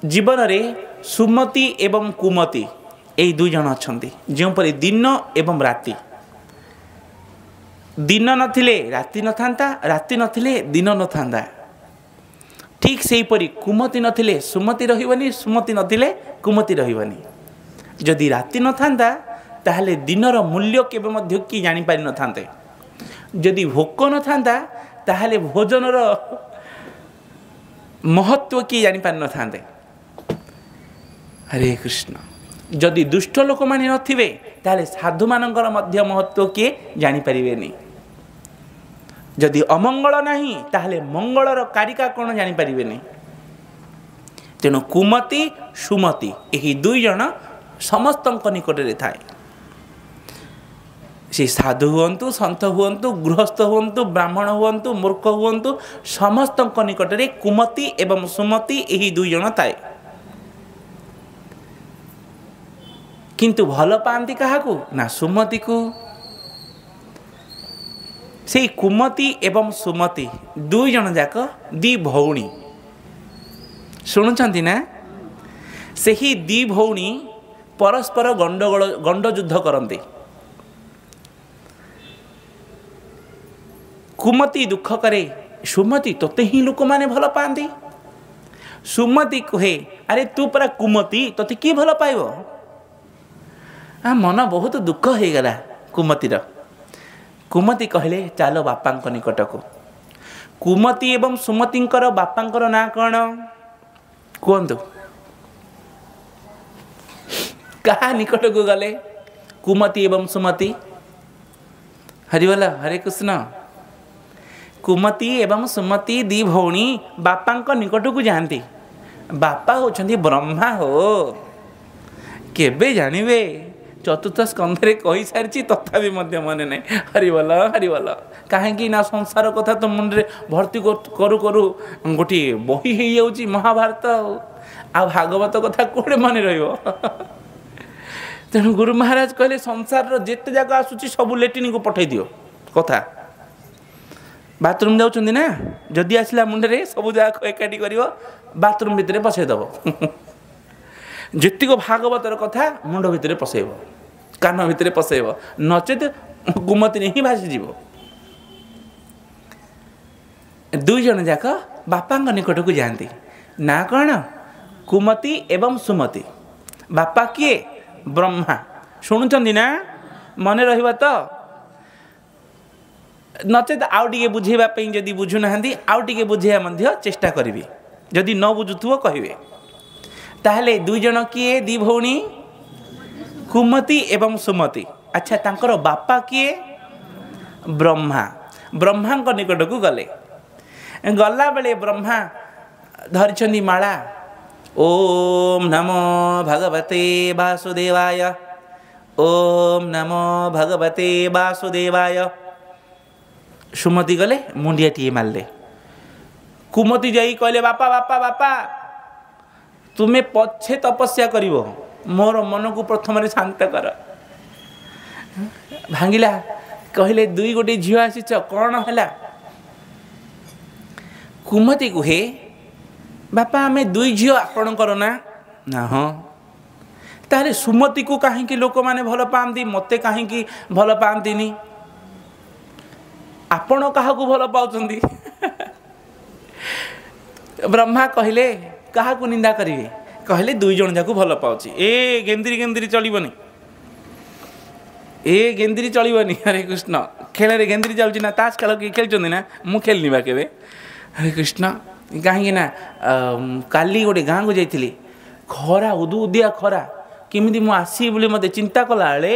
जीवन में सुमति एवं कुमति यही दुई जन अच्छा जोपरी दिन एवं राति दिन नथिले राति न था राति नथिले दिन न था ठीक से हीपरी कुमति नथिले सुमति रहिबनी सुमति नथिले कुमति रहिबनी जदि राति न था ताहले दिनर मूल्य केबे मध्य कि जानि पारि न थांते जदि भोक न था ताहले भोजनर महत्व किए जानि पारि न थांते। हरे कृष्ण जदि दुष्ट लोक माने नथिबे ताहले साधु मानकर मध्य महत्व किए जानि परिबेनी जदि अमंगल नहीं ताहले मंगलर कारिका कौन जानि परिबेनी। तेणु कुमति सुमति यही दुई जन समस्त निकट में थाए से साधु हुंतु सन्त हुंतु गृहस्थ हुंतु ब्राह्मण हुंतु मूर्ख हुंतु समस्त निकट में कुमति एवं सुमति यही दुई जन थाए किंतु भल पाती क्या ना सुमति को से कुमति एवं सुमति दुई जन जाक दी भौणी शुणुंट ना से ही दी भौणी परस्पर गंड युद्ध करते कुमति दुख करे सुमति तोते ही लोक माने भल पाती सुमति कहे अरे तू परा कुमति तोते किए भल पाइब मन बहुत दुख हो गला कुमतिर कुमति कहले चलो बापा निकट को कुमति एवं सुमतिंकर बापांकर ना कौन कहतु कहा निकट को गले कुमति एवं सुमति हरिवला हरे कृष्ण कुमति एवं सुमति दी भौणी बापा निकट को जाती बापा होचंदी ब्रह्मा हो केबे जानिबे चतुर्थ स्कंधे कही सारी तथापि मन ना हरिवल कहीं ना संसार कथा तो मुंडे भर्ती करू करू गोटे बही हो जाऊँ महाभारत आ भागवत कथा कौटे मन तेणु गुरु महाराज कहले संसार जिते जाक आसूची सब लेट्रिन को पठे दियो कथा बाथरूम जाऊँ ना जदि आसला मुंडे सब जाक एकाठी कर बाथरूम भितर पसईदेव जितक भागवतर कथा मुंड भितर पसईब कान भितर पसईब नचेत कुमति ही भासीज दुई जन जाक बापा निकट को जाती ना कौन कुमति एवं सुमति बापा किए ब्रह्मा शुणुंट ना मन रहा तो नचेत आउ टे बुझेवाई जदि बुझुना आउ टे बुझेवा चेष्टा करी जदि न बुझुव कहे ताहले दुई जन किए दी भौणी कुमति एवं सुमति अच्छा तांकर बापा किए ब्रह्मा ब्रह्मा निकट को गले गला बेले ब्रह्मा धरिछंदी माला ओम नमो भगवते वासुदेवाय ओम नमो भगवते वासुदेवाय सुमति गले मुंडिया टी मारले कुमति जाई कहले बापा बापा बापा तुम्हें पछे तपस्या करिवो मोर मन को प्रथम शांत कर भांगिला कहले दुई गोटे झील आसीच कौन है कुमति कहे बापा आमे दुई झील आपणकर ना हाँ तारे सुमति को कहीं लोक माने भल पाती मते कहीं भल पाती आपण क्या भल पाउछंदी ब्रह्मा कहले क्या निंदा करेंगे कहले दुई जन जाक भल पाऊँ ए गेंदिरी गेंदिरी चलबनी ए गेंदिरी चलबनी हरे कृष्ण खेल गेंदिरी चलुची ना ताश खेल किए खेलुं ना मु खेलनी बा केबे हरे कृष्ण कहीं ना काली गोटे गाँव को जाइली खरा उदु उदिया खरा केमी मु आसी बोली मत चिंता कला बेले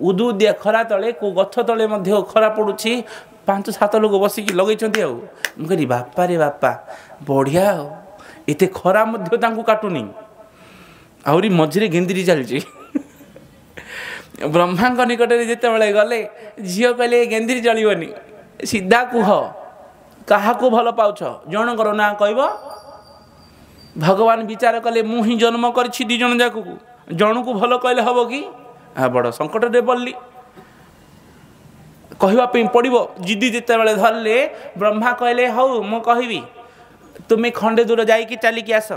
उदु उदिया खरा तले को गछ तले खरा पड़ुछि 5-7 लोग बसिकी लगे कही बापा रे बापा बढ़िया एते खरा मध्य तांको काटुनी आहरी मझे गेंदिरी चलती ब्रह्मा निकट में जिते गले झील कहले गेंदिरी चलबनी सीधा कुह क्या भल पाउछ जनकर ना कह भगवान विचार कले मु ही जन्म कर दी जन जाक जन को भल कहले हम कि बड़ संकट रे पड़ली कहवाई पड़ो जिदी जिते बड़े धरले ब्रह्मा कहले हौ मु कहबी तुम्हें खंडे दूर जाइकी चलिकी आस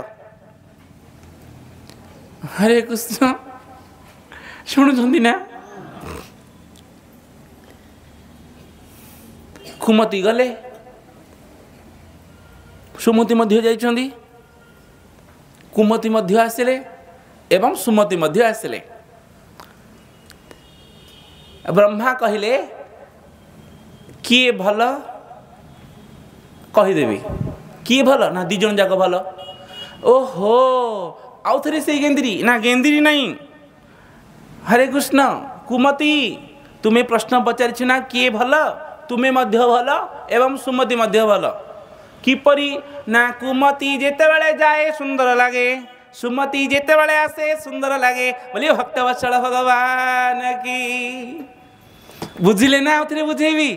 हरे कृष्ण शुणुंट ना कुमती गले सुमति मध्य जाइछन्ती कुमती मध्य आसिले एवं सुमति मध्य आसिले ब्रह्मा कहिले किए भल कहीदेवी किए भल ना दी जन जाक भल ओहो आउ थे से गेंद्री ना गेंद्री नहीं हरे कृष्ण कुमती तुम्हें प्रश्न पचारि ना किए भल तुम्हें मध्य भल एवं सुमति मध्य भल किपरि ना कुमती जेते बेले जाए सुंदर लगे सुमति जेते बेले आसे सुंदर लगे बोलिए भक्तवत्सल भगवान की बुझिले ना आउ थे बुझेबी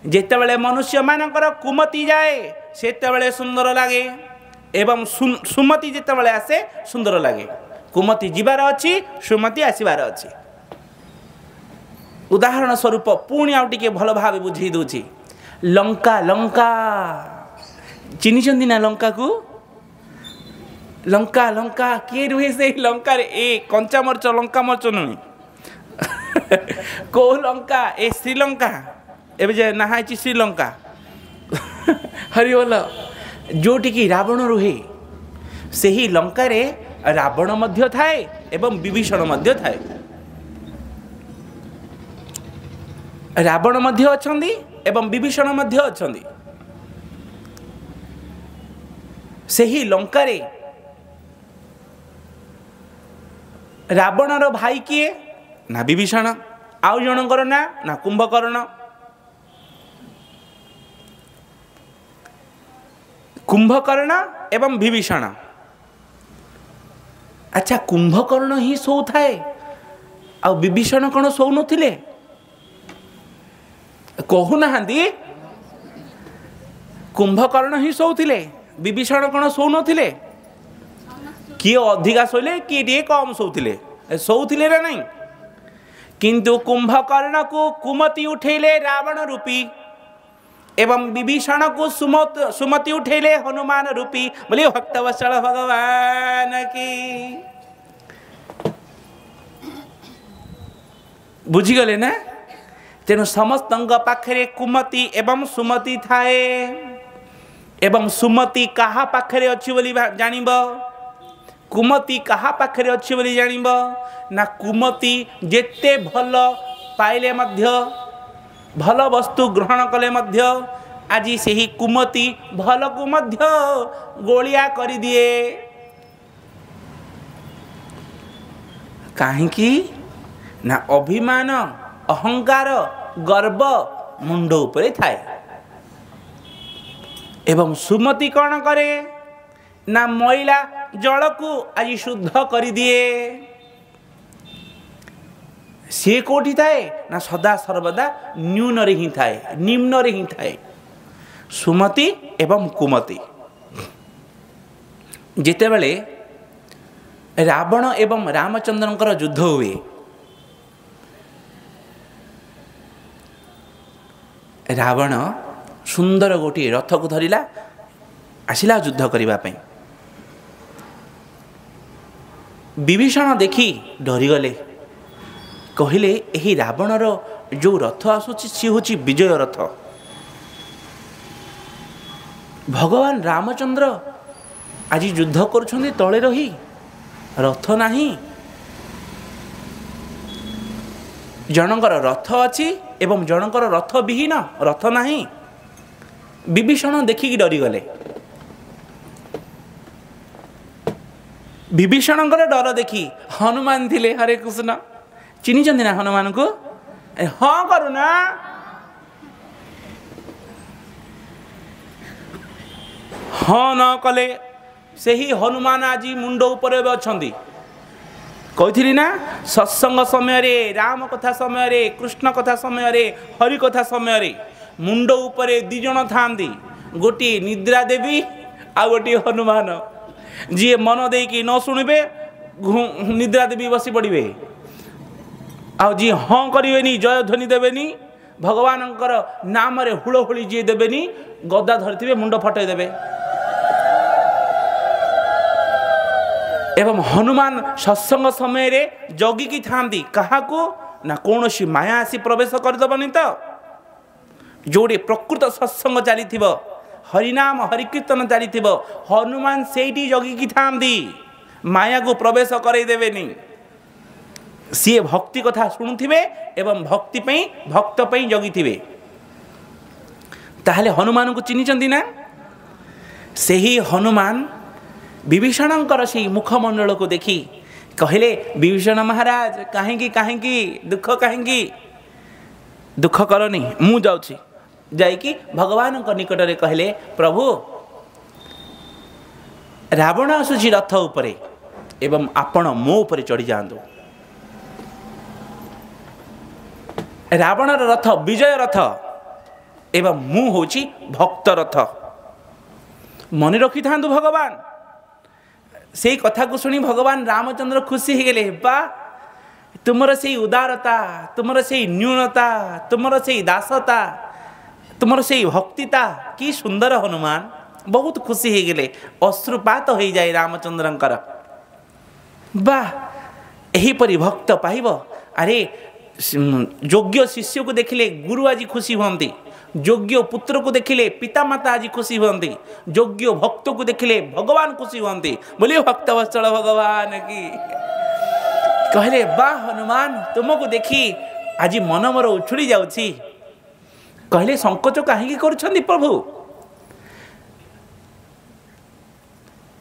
जेते बेले मनुष्य मानकर कुमति जाए सेते बेले सुंदर लगे एवं सुमति जेते बेले आसे सुंदर लगे कुमति जीवार अच्छी सुमति आसबार अच्छी उदाहरण स्वरूप पुणी आउ टिके भल भाव बुझे दूची लंका लंका चिन्हिचंदी ना लंका को लंका लंका किए रुहे से लंका रे ए कंचा मरच लंका मरच नुहे को लंका ए श्रीलंका एबे जे नहाई श्रीलंका हरिबोल जोटिकी रावण रुहे से ही लंका रे रावण मध्य थाए एवं विभीषण मध्य थाए रावण मध्य अछंदी एवं विभीषण मध्य अछंदी से ही लंका रे रावणर भाई किए ना विभीषण आउ जनकर ना ना कुंभकर्ण कुंभकर्ण एवं विभीषण अच्छा कुंभकर्ण ही सो थाए आ विभीषण कौन सो नथिले कहूना कुंभकर्ण ही सोथिले विभीषण कौन सो नथिले किए अधिका शोले किए कम शोथिले शोथिले ना नहीं किंतु कुंभकर्ण को कुमति उठेले रावण रूपी एवं विभीषण को सुमति उठेले हनुमान रूपी बोलिए भक्तवत्सल भगवान की बुझीगले ना तेणु समस्त पाखरे कुमति एवं सुमति थाए एवं सुमति कहा पाखरे अच्छी बोली जानिब कुमति कहा पाखरे अच्छी बोली जानिब ना कुमति जेते भल पाइले मध्य भल वस्तु ग्रहण कले मध्य आज से ही कुमति भल को मध्य गोलिया कर दिए कहीं ना अभिमान अहंकार गर्व मुंड उपरे थाए एवं सुमति कौन करे ना मैला जल को आज शुद्ध कर दिए सी कोठी थाए ना सदा सर्वदा न्यून रे ही थाए निम्न रे ही थाए सुमति एवं कुमति जेते बेले रावण एवं रामचंद्रंकर युद्ध हुए रावण सुंदर गोटे रथ को धरिला आसिला युद्ध करिबा पई विभीषण देखी डरीगले कहले यही रावणर जो रथ आसुची सी होची विजय रथ भगवान रामचंद्र आज युद्ध करुछन्ति तळे रही रथ नाही जनकर रथ अच्छी एवं जनकर रथ विहीन रथ नाही विभीषण देखिकी डरीगले विभीषणकर डर देखी हनुमान थिले हरे कृष्ण चिन्हिचन्ति ना हनुमान को हाँ करुना हाँ न कले से ही हनुमान आज मुंड ऊपर अच्छी कही ना सत्संग समय रे राम कथा समय रे कृष्ण कथा समय रे हरि कथा समय रे मुंड ऊपर दी जन था गोटे निद्रा देवी आ गोटे हनुमान जी मन दे कि न शुणे निद्रा देवी बसी पड़े आउ जी हाँ करेनि जय ध्वनि देवेनि भगवान नाम रे हुड़हुड़ी जी देवेनि गदा धरते मुंड फटई देवे एवं हनुमान सत्संग समय रे जगिकी थांती काहाकू ना कौन सी माया आसी प्रवेश करदेवनी तो जोड़े प्रकृत सत्संग चली हरिनाम हरिकीर्तन चली हनुमान से जगिकी थांती माया को प्रवेश करदेवेनी सी भक्ति कथा शुणुवे एवं भक्ति भक्त जगी ताहले हनुमान को चिन्हिचंती ना से ही हनुमान विभीषणकर से मुखमंडल को देखी कहले विभीषण महाराज कहीं कहीं दुख कहीं दुख करनी मु जाऊँगी जाइकी भगवान निकट में कहले प्रभु रावण आसुची रथ उपरे एवं आपण मो उपरे चढ़ी जातु रावणर रथ विजय रथ एवं मु होची भक्त रथ मन रखी था भगवान से कथा को शुणी भगवान रामचंद्र खुशी हो गले बा तुमर से उदारता तुमर से न्यूनता तुमर से दासता तुमर से भक्तिता कि सुंदर हनुमान बहुत खुशी हो गले अश्रुपात हो जाए रामचंद्रंकर वाह एहीपरि भक्त पाइब अरे योग्य शिष्य को देखिले गुरु आज खुशी हुंती योग्य पुत्र को देखिले पिता माता आज खुशी हुंती योग्य भक्त को देखिले भगवान खुशी हुंती बोलिए भक्त वत्सल भगवान की कहले वाह हनुमान तुमको देखी आज मन मोर उछुड़ी जाउछि कहले संकोच कहीं करुछंती प्रभु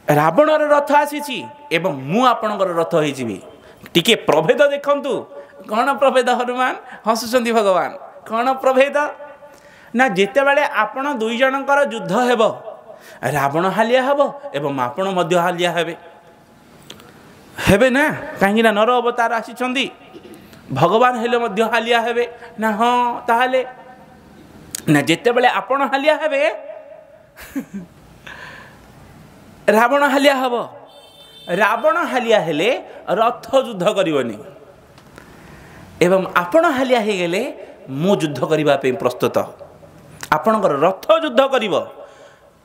रावणर रथ आसीछि एवं मु आपणकर रथ होइजिबी टिके प्रभेद देखंतु कौन प्रभेद हनुमान हसुचंती भगवान कौन प्रभेद ना जिते बेले आपण दुई जनकर युद्ध हेब रावण हालिया हेब एवं आपण मध्य हालिया हेबे हेबे ना कहीं नर अवतार आसी भगवान हेले मध्य हालिया हेबे ना हाँ ताहले ना जिते बेले आपण हालिया हेबे रावण हालिया हेब रावण हालिया हेले रथ युद्ध करबनी एवं आपण हालिया हो गले मु युद्ध करने प्रस्तुत आपणकर रथ युद्ध करिवो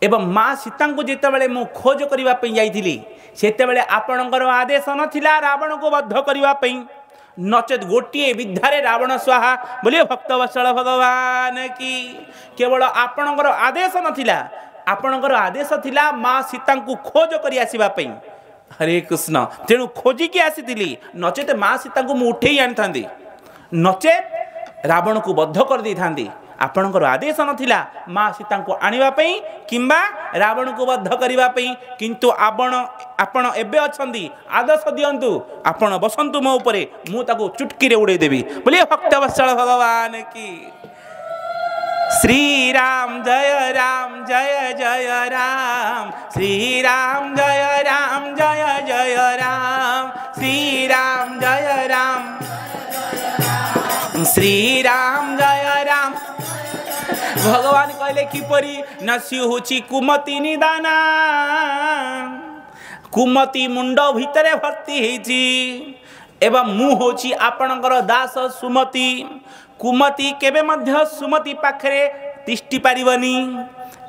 एवं माँ सीता को जिते बड़े मु खोज करने जाइली सेते आपणकर आदेश नथिला रावण को बद्ध करने नचेत गोटे विद्यारे रावण स्वाहा बोलिए भक्तवत्सल भगवान की केवल आपणकर आदेश नथिला आपणकर आदेश थिला माँ सीता को खोज कर आसवाई हरे कृष्ण तेणु खोजिकी आसी नचेत माँ सीता को मुझे उठे आनी था नचेत रावण को बद्ध कर दे था आपणकर आदेश नथिला माँ सीता को आनिबापई किंबा रावण को बद्ध करने किंतु आपण एबे अछंती आदेश दियंतु आपण बसंतु मो उपरे मु ताको चुटकी रे उड़े देबी बोलिए भक्तवत्सल भगवान की श्री राम जय राम श्री राम जय राम श्री राम जय राम श्री राम जय राम भगवान कहले किपरि नसी होची कुमति निदाना कुमति मुंड भितरे भर्ती हेची एवं मु होची आपणकर दास सुमति कुमति केबे मध्य सुमति पाखरे तिष्टि पारिबनी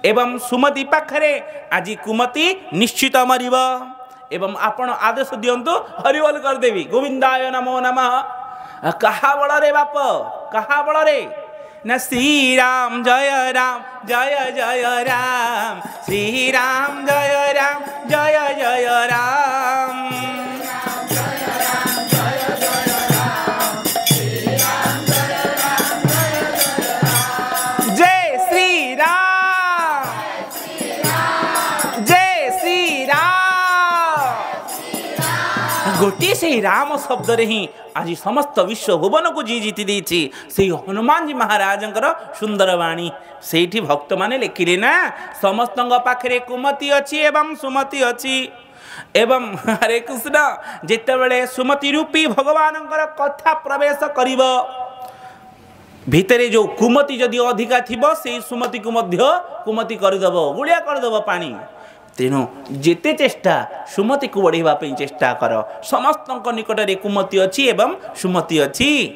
एवं सुमति पाखरे आज कुमति निश्चित मरिब एवं आपण आदेश दियंतु हरिबोल कर देवी गोविंदाय नमो नमः कहा बल रे बाप कहा बल रे न श्री राम जय राम श्री राम जय राम गोटे से राम शब्द रे ही आज समस्त विश्व भुवन को जी जीति देछि से हनुमान जी महाराज सुंदर वाणी से भक्त माने लिखिले ना समस्त पाखरे कुमति अच्छी एवं सुमति अच्छी एवं हरे कृष्ण जिते बड़े सुमति रूपी भगवान कथा प्रवेश करिब भितरे जो कुमति जदि अधिका थिबो से सुमति को मध्य कुमति करदेव गुड़िया करदेव पानी तेणु जेते चेष्टा सुमति को बढ़ावा चेष्टा कर समस्त निकट में कुमति अच्छी एवं सुमति अच्छी।